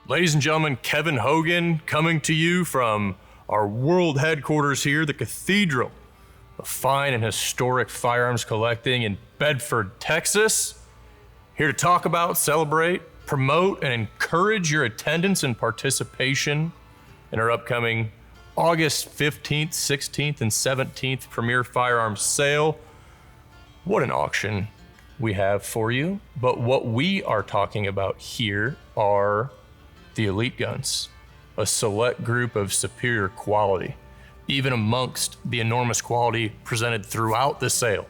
Ladies and gentlemen, Kevin Hogan coming to you from our world headquarters here, the Cathedral of Fine and Historic Firearms Collecting in Bedford, Texas. Here to talk about, celebrate, promote, and encourage your attendance and participation in our upcoming August 15th, 16th, and 17th Premier Firearms Sale. What an auction we have for you. But what we are talking about here are the elite guns, a select group of superior quality, even amongst the enormous quality presented throughout the sale.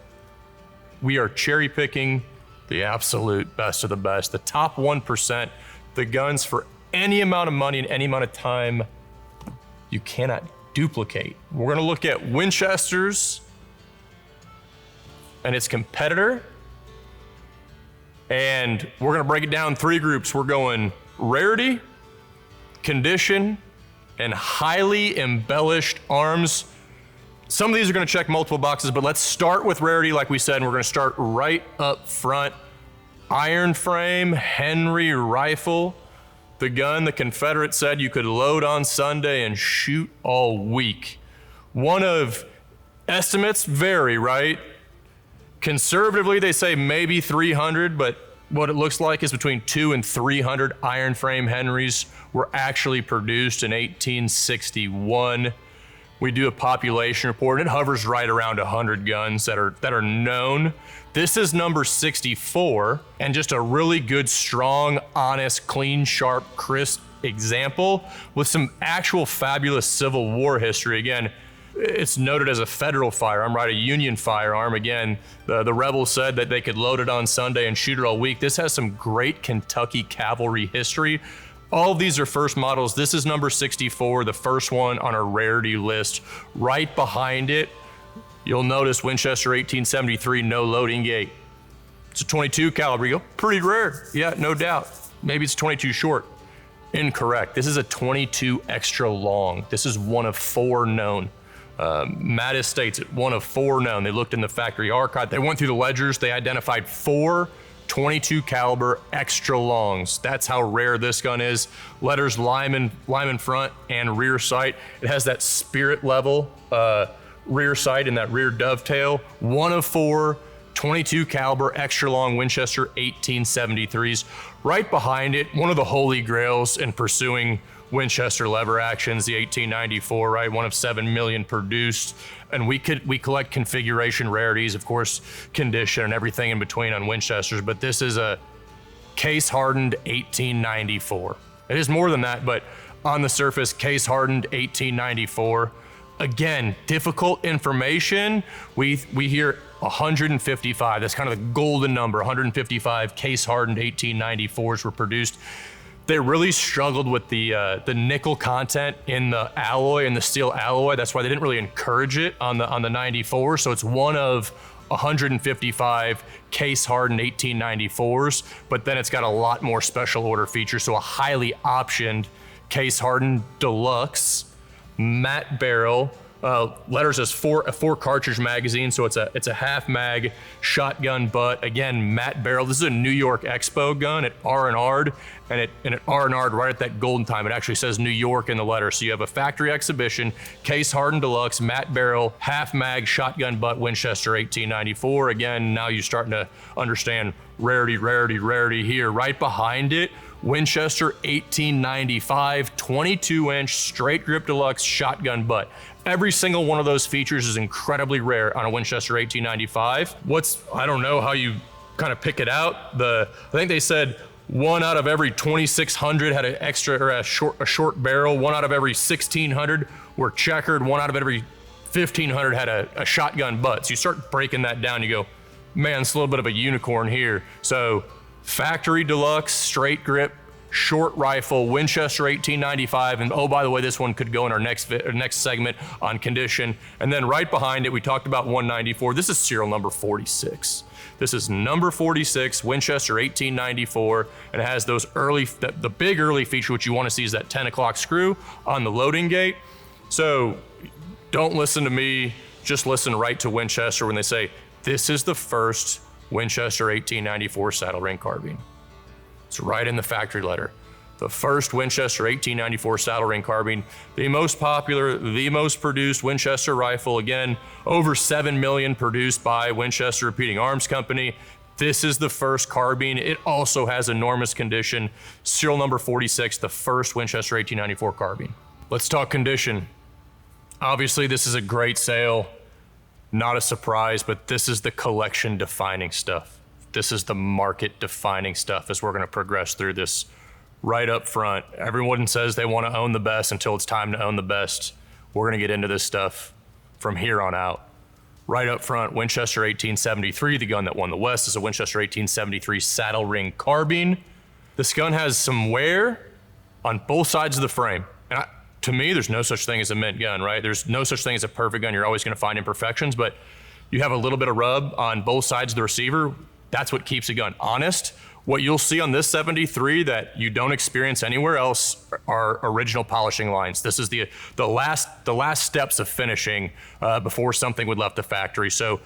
We are cherry picking the absolute best of the best, the top 1%, the guns for any amount of money and any amount of time you cannot duplicate. We're gonna look at Winchester's and its competitor, and we're gonna break it down in three groups. We're going rarity, condition, and highly embellished arms. Some of these are gonna check multiple boxes, but let's start with rarity like we said, and we're gonna start right up front. Iron frame, Henry rifle, the gun the Confederate said you could load on Sunday and shoot all week. One of, estimates vary, right? Conservatively, they say maybe 300, but what it looks like is between 200 and 300 iron frame Henrys were actually produced in 1861. We do a population report, and it hovers right around 100 guns that are known. This is number 64, and just a really good, strong, honest, clean, sharp, crisp example with some actual fabulous Civil War history. Again, it's noted as a federal firearm, right? A Union firearm. Again, the rebels said that they could load it on Sunday and shoot it all week. This has some great Kentucky cavalry history. All of these are first models. This is number 64, the first one on our rarity list. Right behind it, you'll notice Winchester 1873, no loading gate. It's a 22 caliber. You go, pretty rare. Yeah, no doubt. Maybe it's 22 short. Incorrect. This is a 22 extra long. This is one of 4 known. Mattis states it, one of 4 known. They looked in the factory archive. They went through the ledgers. They identified 4 22 caliber extra longs. That's how rare this gun is. Letters lime in front and rear sight. It has that spirit level rear sight and that rear dovetail. One of 4 22 caliber extra long Winchester 1873s. Right behind it, one of the holy grails in pursuing Winchester lever actions, the 1894, right? One of 7 million produced. And we collect configuration rarities, of course, condition and everything in between on Winchesters, but this is a case-hardened 1894. It is more than that, but on the surface, case-hardened 1894. Again, difficult information. We hear 155, that's kind of the golden number, 155 case-hardened 1894s were produced. They really struggled with the nickel content in the alloy, in the steel alloy. That's why they didn't really encourage it on the 94. So it's one of 155 case-hardened 1894s, but then it's got a lot more special order features. So a highly optioned case-hardened Deluxe matte barrel. Letters as a 4 cartridge magazine, so it's a half mag shotgun butt. Again, matte barrel. This is a New York Expo gun. It R&R'd, and it R&R'd right at that golden time. It actually says New York in the letter. So you have a factory exhibition, case hardened Deluxe, matte barrel, half mag shotgun butt Winchester 1894. Again, now you're starting to understand rarity here. Right behind it, Winchester 1895, 22-inch straight grip Deluxe shotgun butt. Every single one of those features is incredibly rare on a Winchester 1895. I don't know how you kind of pick it out. I think they said 1 out of every 2,600 had an extra or a short barrel. 1 out of every 1,600 were checkered. 1 out of every 1,500 had a shotgun butt. So you start breaking that down, you go, man, it's a little bit of a unicorn here. So factory Deluxe, straight grip, short rifle, Winchester 1895, and oh, by the way, this one could go in our next segment on condition. And then right behind it, we talked about 194. This is serial number 46. This is number 46, Winchester 1894, and it has those the big early feature, which you want to see is that 10 o'clock screw on the loading gate. So don't listen to me, just listen right to Winchester when they say, this is the first Winchester 1894 saddle ring carbine. It's right in the factory letter. The first Winchester 1894 saddle ring carbine, the most popular, the most produced Winchester rifle. Again, over 7 million produced by Winchester Repeating Arms Company. This is the first carbine. It also has enormous condition. Serial number 46, the first Winchester 1894 carbine. Let's talk condition. Obviously, this is a great sale. Not a surprise, but this is the collection defining stuff. This is the market defining stuff as we're gonna progress through this. Right up front, everyone says they want to own the best until it's time to own the best. We're going to get into this stuff from here on out. Right up front, Winchester 1873, the gun that won the West, is a Winchester 1873 saddle ring carbine. This gun has some wear on both sides of the frame. And to me, there's no such thing as a mint gun, right? There's no such thing as a perfect gun. You're always going to find imperfections, but you have a little bit of rub on both sides of the receiver. That's what keeps a gun honest. What you'll see on this 73 that you don't experience anywhere else are original polishing lines. This is the last steps of finishing before something would left the factory. So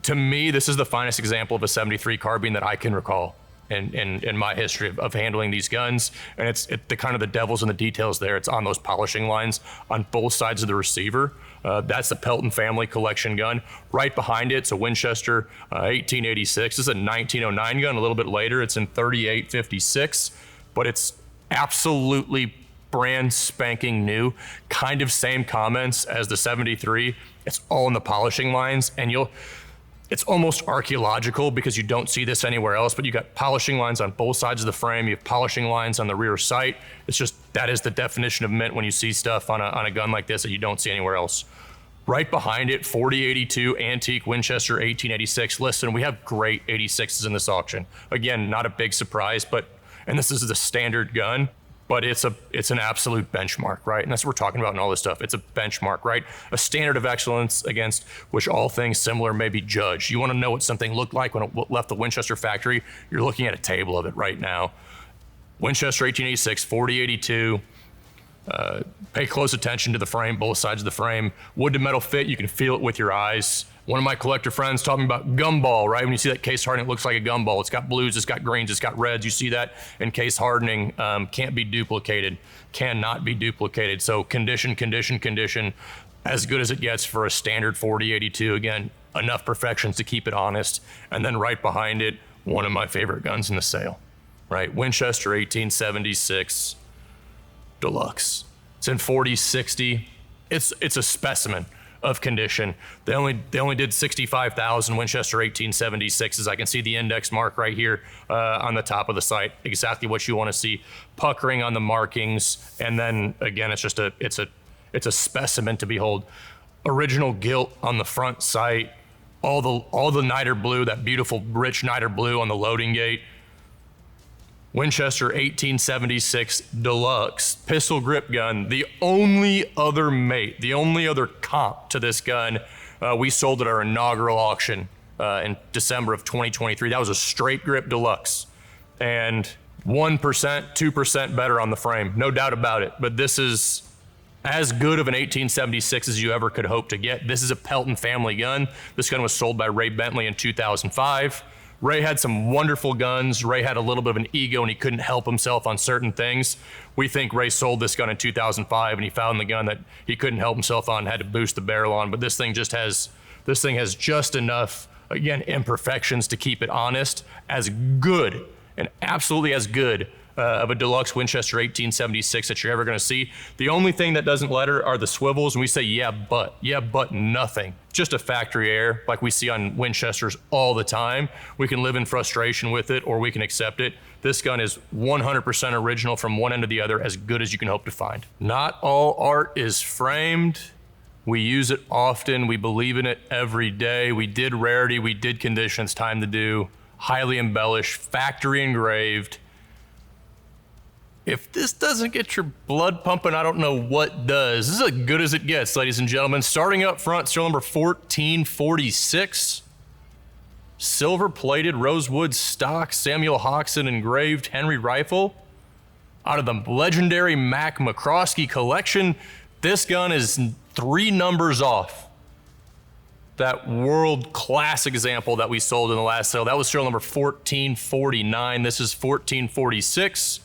to me, this is the finest example of a 73 carbine that I can recall in my history of handling these guns. And it's the kind of the devil's in the details there. It's on those polishing lines on both sides of the receiver. That's the Pelton family collection gun. Right behind it, it's a Winchester 1886. This is a 1909 gun. A little bit later, it's in 3856, but it's absolutely brand spanking new. Kind of same comments as the 73. It's all in the polishing lines, and it's almost archaeological because you don't see this anywhere else, but you got polishing lines on both sides of the frame. You have polishing lines on the rear sight. It's just, that is the definition of mint when you see stuff on a gun like this that you don't see anywhere else. Right behind it, 4082 antique Winchester 1886. Listen, we have great 86s in this auction. Again, not a big surprise, and this is the standard gun, but it's an absolute benchmark, right? And that's what we're talking about in all this stuff. It's a benchmark, right? A standard of excellence against which all things similar may be judged. You want to know what something looked like when it left the Winchester factory? You're looking at a table of it right now. Winchester 1886, 4082. Pay close attention to the frame, both sides of the frame. Wood to metal fit, you can feel it with your eyes. One of my collector friends talking about gumball, right? When you see that case hardening, it looks like a gumball. It's got blues, it's got greens, it's got reds. You see that in case hardening, can't be duplicated, cannot be duplicated. So condition, as good as it gets for a standard 4082. Again, enough perfections to keep it honest. And then right behind it, one of my favorite guns in the sale, right? Winchester 1876 Deluxe. It's in 4060. It's a specimen of condition. They only did 65,000 Winchester 1876s. I can see the index mark right here on the top of the sight. Exactly what you want to see. Puckering on the markings, and then again, it's a specimen to behold. Original gilt on the front sight. All the niter blue, that beautiful rich niter blue on the loading gate. Winchester 1876 Deluxe pistol grip gun. The only other mate, the only other comp to this gun, we sold at our inaugural auction in December of 2023. That was a straight grip Deluxe, and 1%, 2% better on the frame, no doubt about it. But this is as good of an 1876 as you ever could hope to get. This is a Pelton family gun. This gun was sold by Ray Bentley in 2005. Ray had some wonderful guns. Ray had a little bit of an ego and he couldn't help himself on certain things. We think Ray sold this gun in 2005 and he found the gun that he couldn't help himself on, had to boost the barrel on, but this thing has just enough, again, imperfections to keep it honest. As good, and absolutely as good of a Deluxe Winchester 1876 that you're ever gonna see. The only thing that doesn't letter are the swivels, and we say, yeah, but nothing. Just a factory error like we see on Winchesters all the time. We can live in frustration with it or we can accept it. This gun is 100% original from one end to the other, as good as you can hope to find. Not all art is framed. We use it often. We believe in it every day. We did rarity, we did condition. It's time to do highly embellished, factory engraved. If this doesn't get your blood pumping, I don't know what does. This is as good as it gets, ladies and gentlemen. Starting up front, serial number 1446. Silver-plated rosewood stock Samuel Hoxton engraved Henry rifle. Out of the legendary Mac McCroskey collection, this gun is 3 numbers off that world-class example that we sold in the last sale. That was serial number 1449. This is 1446.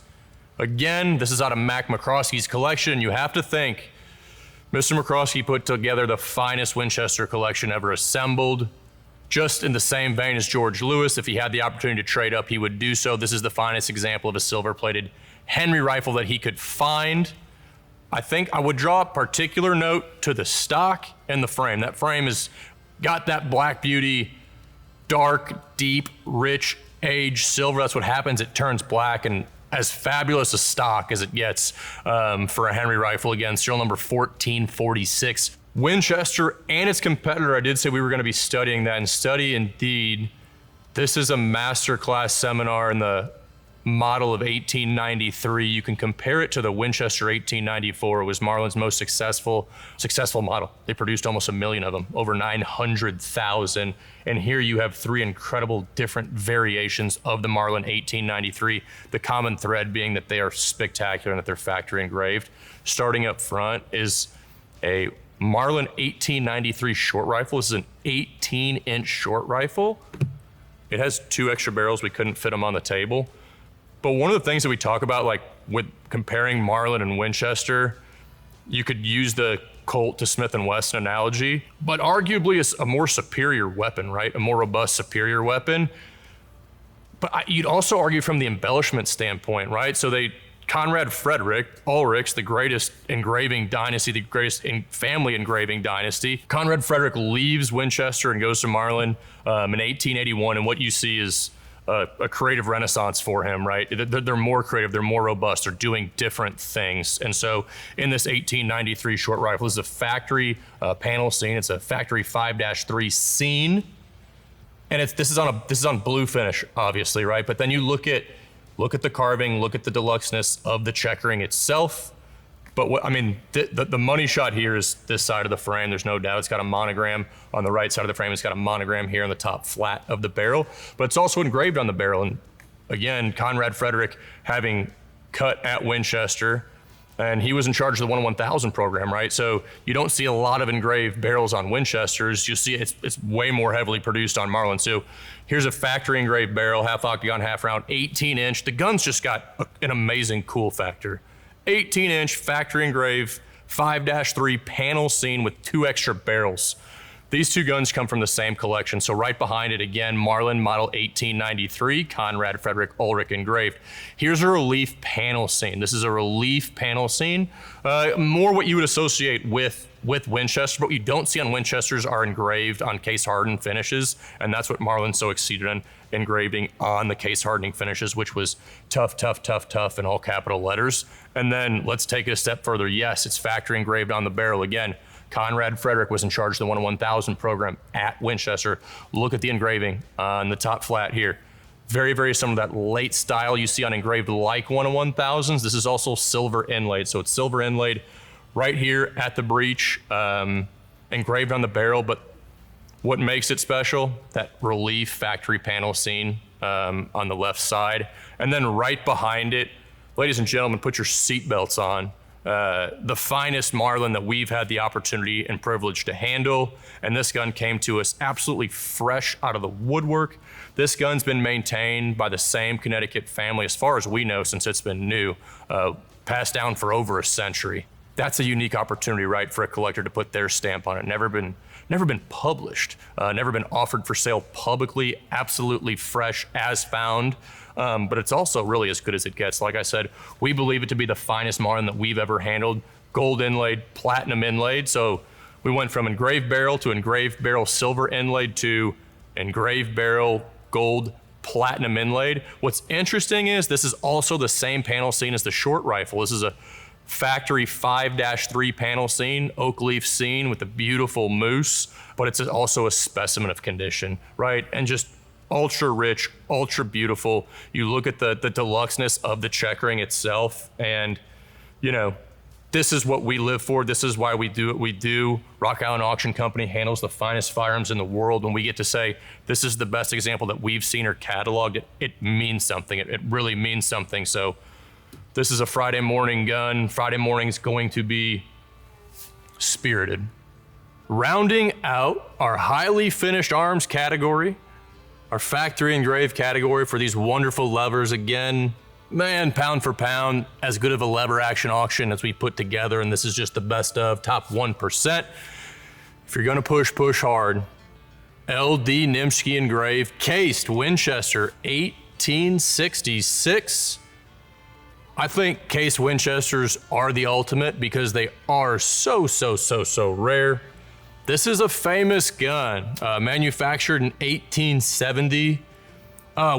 Again, this is out of Mac McCroskey's collection. You have to think Mr. McCroskey put together the finest Winchester collection ever assembled. Just in the same vein as George Lewis, if he had the opportunity to trade up, he would do so. This is the finest example of a silver-plated Henry rifle that he could find. I think I would draw a particular note to the stock and the frame. That frame has got that Black Beauty, dark, deep, rich, aged silver. That's what happens. It turns black, and as fabulous a stock as it gets for a Henry rifle. Again, serial number 1446. Winchester and its competitor, I did say we were going to be studying that, and study indeed. This is a masterclass seminar in the model of 1893. You can compare it to the Winchester 1894. It was Marlin's most successful model. They produced almost 1 million of them, over 900,000. And here you have 3 incredible different variations of the Marlin 1893. The common thread being that they are spectacular and that they're factory engraved. Starting up front is a Marlin 1893 short rifle. This is an 18-inch short rifle. It has 2 extra barrels. We couldn't fit them on the table. But one of the things that we talk about, like with comparing Marlin and Winchester, you could use the Colt to Smith & Wesson analogy, but arguably it's a more superior weapon, right? A more robust, superior weapon. But you'd also argue from the embellishment standpoint, right? So Conrad Frederick, Ulrich, the greatest engraving dynasty, the greatest family engraving dynasty. Conrad Frederick leaves Winchester and goes to Marlin in 1881, and what you see is a creative renaissance for him, right? They're more creative, they're more robust, they're doing different things. And so in this 1893 short rifle, this is a factory panel scene. It's a factory 5-3 scene. And this is on blue finish, obviously, right? But then you look at the carving, look at the deluxeness of the checkering itself. But the money shot here is this side of the frame. There's no doubt. It's got a monogram on the right side of the frame. It's got a monogram here on the top flat of the barrel, but it's also engraved on the barrel. And again, Conrad Frederick having cut at Winchester, and he was in charge of the 1-1000 program, right? So you don't see a lot of engraved barrels on Winchesters. You see it's way more heavily produced on Marlin. So here's a factory engraved barrel, half octagon, half round, 18-inch. The gun's just got an amazing cool factor. 18-inch factory engraved 5-3 panel scene with 2 extra barrels. These 2 guns come from the same collection. So right behind it, again, Marlin model 1893, Conrad Frederick Ulrich engraved. Here's a relief panel scene. This is a relief panel scene. More what you would associate with Winchester, but what you don't see on Winchesters are engraved on case-hardened finishes, and that's what Marlin so exceeded on, engraving on the case-hardening finishes, which was tough, tough, tough, tough in all capital letters. And then let's take it a step further. Yes, it's factory engraved on the barrel. Again, Conrad Frederick was in charge of the 1-1000 program at Winchester. Look at the engraving on the top flat here. Very, very similar to that late style you see on engraved like 1-1000s. This is also silver inlaid. So it's silver inlaid right here at the breech, engraved on the barrel. But what makes it special? That relief factory panel scene on the left side. And then right behind it, ladies and gentlemen, put your seatbelts on. The finest Marlin that we've had the opportunity and privilege to handle. And this gun came to us absolutely fresh out of the woodwork. This gun's been maintained by the same Connecticut family, as far as we know, since it's been new, passed down for over a century. That's a unique opportunity, right, for a collector to put their stamp on it. Never been published, never been offered for sale publicly, absolutely fresh as found. But it's also really as good as it gets. Like I said, we believe it to be the finest Marlin that we've ever handled. Gold inlaid, platinum inlaid. So we went from engraved barrel to engraved barrel silver inlaid to engraved barrel gold platinum inlaid. What's interesting is this is also the same panel scene as the short rifle. This is a factory 5-3 panel scene, oak leaf scene with a beautiful moose, but it's also a specimen of condition, right? And just ultra rich, ultra beautiful. You look at the deluxeness of the checkering itself, and this is what we live for. This is why we do what we do. Rock Island Auction Company handles the finest firearms in the world. When we get to say this is the best example that we've seen or cataloged, it means something. It really means something. So this is a Friday morning gun. Friday morning's going to be spirited. Rounding out our highly finished arms category, our factory engraved category for these wonderful lovers. Again, Man, pound for pound, as good of a lever action auction as we put together, and this is just the best of top 1%. If you're gonna push hard, LD Nimschke-Engraved, cased Winchester, 1866. I think case Winchesters are the ultimate because they are so rare. This is a famous gun, manufactured in 1870,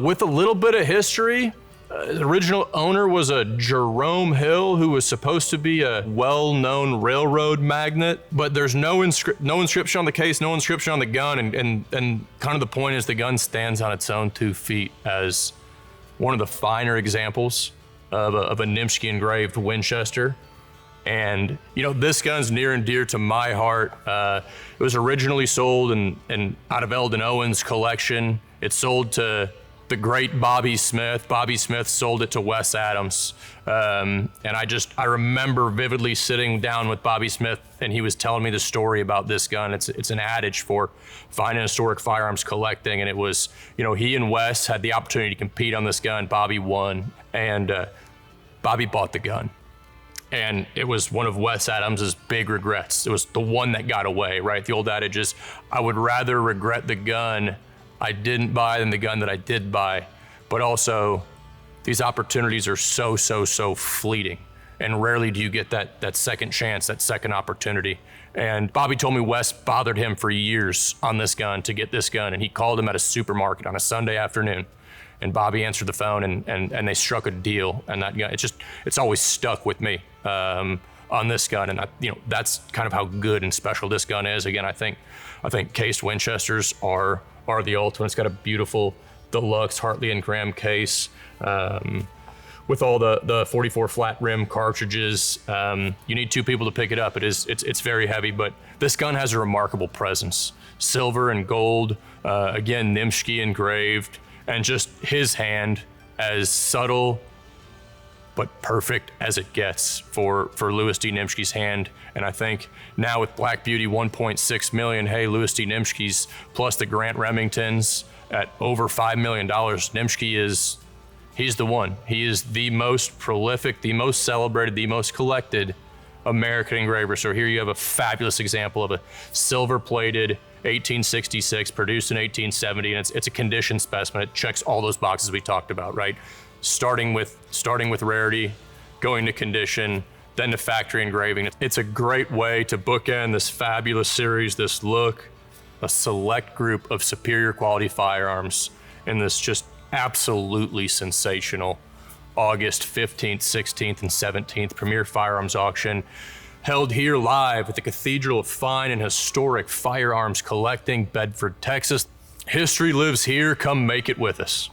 with a little bit of history. The original owner was a Jerome Hill, who was supposed to be a well-known railroad magnate, but there's no inscription on the case, no inscription on the gun, and kind of the point is the gun stands on its own 2 feet as one of the finer examples of a Nimschke-Engraved Winchester. And you know, this gun's near and dear to my heart. It was originally sold in out of Eldon Owen's collection. It sold to the great Bobby Smith. Bobby Smith sold it to Wes Adams. And I remember vividly sitting down with Bobby Smith, and he was telling me the story about this gun. It's an adage for fine and historic firearms collecting. And it was, you know, he and Wes had the opportunity to compete on this gun. Bobby won, and Bobby bought the gun. And it was one of Wes Adams's big regrets. It was the one that got away, right? The old adage is, I would rather regret the gun I didn't buy than the gun that I did buy. But also, these opportunities are so fleeting. And rarely do you get that second chance, that second opportunity. And Bobby told me Wes bothered him for years on this gun to get this gun. And he called him at a supermarket on a Sunday afternoon. And Bobby answered the phone, and they struck a deal. And that gun, it's always stuck with me on this gun. And that's kind of how good and special this gun is. Again, I think cased Winchesters are the ultimate. It's got a beautiful Deluxe Hartley and Graham case with all the 44 flat rim cartridges. You need 2 people to pick it up. It's very heavy, but this gun has a remarkable presence. Silver and gold, again, Nimschke-Engraved. And just his hand, as subtle but perfect as it gets for Louis D. Nimschke's hand. And I think now with Black Beauty 1.6 million, hey, Louis D. Nimschke's plus the Grant Remingtons at over $5 million, Nimschke he's the one. He is the most prolific, the most celebrated, the most collected American engraver. So here you have a fabulous example of a silver-plated 1866, produced in 1870, and it's a condition specimen. It checks all those boxes we talked about, right? Starting with rarity, going to condition, then to factory engraving. It's a great way to bookend this fabulous series, this look, a select group of superior quality firearms in this just absolutely sensational August 15th, 16th, and 17th Premier Firearms Auction, held here live at the Cathedral of Fine and Historic Firearms Collecting, Bedford, Texas. History lives here. Come make it with us.